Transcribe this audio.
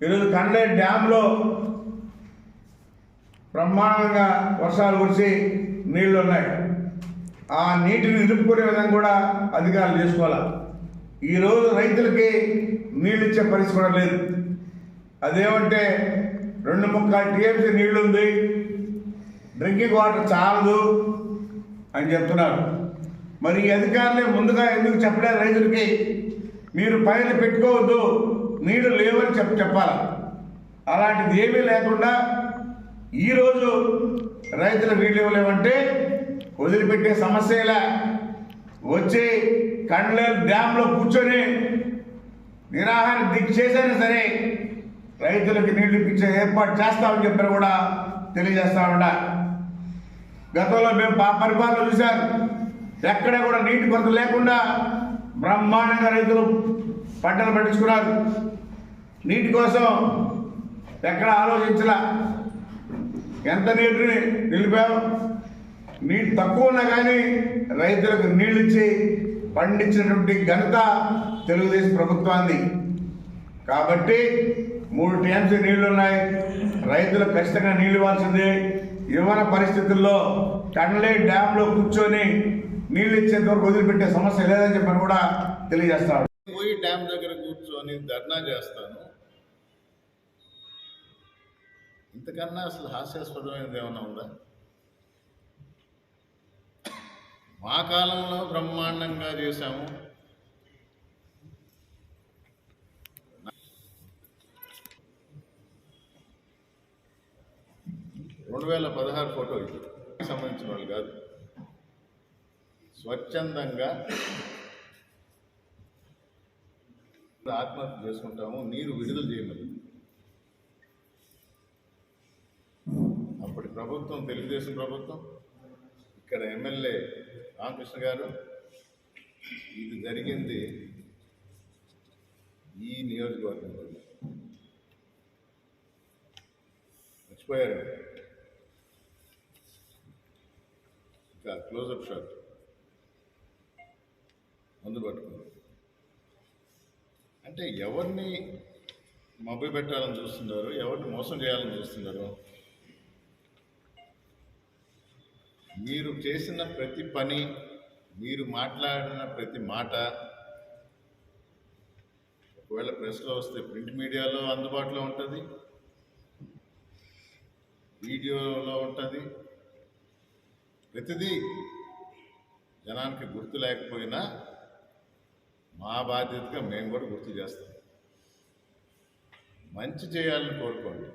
ఈరోజు కండ్లేరు డ్యాంలో బ్రహ్మాండంగా వర్షాలు కురిసి నీళ్లు ఉన్నాయి. ఆ నీటిని నిలుపుకునే విధంగా కూడా అధికారులు చేసుకోవాలి. ఈరోజు రైతులకి నీళ్ళు ఇచ్చే పరిస్థితి కూడా లేదు. అదేమంటే 2.3 టీఎంసీ నీళ్లు ఉంది, డ్రింకింగ్ వాటర్ చాలదు అని చెప్తున్నారు. మరి ఈ అధికారులే ముందుగా ఎందుకు చెప్పలేదు రైతులకి? మీరు పైర్లు పెట్టుకోవద్దు, నీళ్లు లేవని చెప్పాలి. అలాంటిది ఏమీ లేకుండా ఈరోజు రైతులు నీళ్ళు ఇవ్వలేమంటే వదిలిపెట్టే సమస్యలా వచ్చి కండ్లేరు డ్యాంలో కూర్చొని నిరాహార దీక్ష చేసైనా సరే రైతులకు నీళ్లు ఇప్పించే ఏర్పాటు చేస్తామని చెప్పారు కూడా తెలియజేస్తా ఉండ. గతంలో మేము పరిపాలన చూశారు, ఎక్కడ కూడా నీటి కొరత లేకుండా బ్రహ్మాండంగా రైతులు పంటలు పండించుకున్నారు. నీటి కోసం ఎక్కడ ఆలోచించలా. ఎంత నీటిని నిలిపాం, నీటి తక్కువ ఉన్నా కానీ రైతులకు నీళ్ళు ఇచ్చి పండించినటువంటి ఘనత తెలుగుదేశం ప్రభుత్వాన్ని. కాబట్టి 3 టీఎంసీ నీళ్లు ఉన్నాయి, రైతులకు ఖచ్చితంగా నీళ్ళు ఇవ్వాల్సిందే. ఇవ్వని పరిస్థితుల్లో కండ్లేరు డ్యాంలో కూర్చొని నీళ్ళు ఇచ్చేంత వరకు వదిలిపెట్టే సమస్య లేదని చెప్పని కూడా తెలియజేస్తాను. పోయి డ్యామ్ దగ్గర కూర్చొని ధర్నా చేస్తాను. ఇంతకన్నా అసలు హాస్యాస్పదమైనది ఏమైనా ఉందా? మా కాలంలో బ్రహ్మాండంగా చేశాము. రెండు 2016 ఫోటో ఇది సంబంధించిన వాళ్ళు కాదు. స్వచ్ఛందంగా ఆత్మహత్య చేసుకుంటాము, నీరు విడుదల చేయమని. అప్పటి ప్రభుత్వం తెలుగుదేశం ప్రభుత్వం, ఇక్కడ ఎమ్మెల్యే రామకృష్ణ గారు, ఇది జరిగింది ఈ నియోజకవర్గంలో. మర్చిపోయారు. ఇంకా క్లోజప్ షాట్ ముందు పట్టుకున్నారు. అంటే ఎవరిని మభ్య పెట్టాలని చూస్తున్నారు, ఎవరిని మోసం చేయాలని చూస్తున్నారు? మీరు చేసిన ప్రతి పని, మీరు మాట్లాడిన ప్రతి మాట ఒకవేళ ప్రెస్లో వస్తే ప్రింట్ మీడియాలో అందుబాటులో ఉంటుంది, వీడియోలో ఉంటుంది. ప్రతిదీ జనానికి గుర్తు లేకపోయినా మా బాధ్యతగా మేము కూడా గుర్తు చేస్తాం. మంచి చేయాలని కోరుకోండి.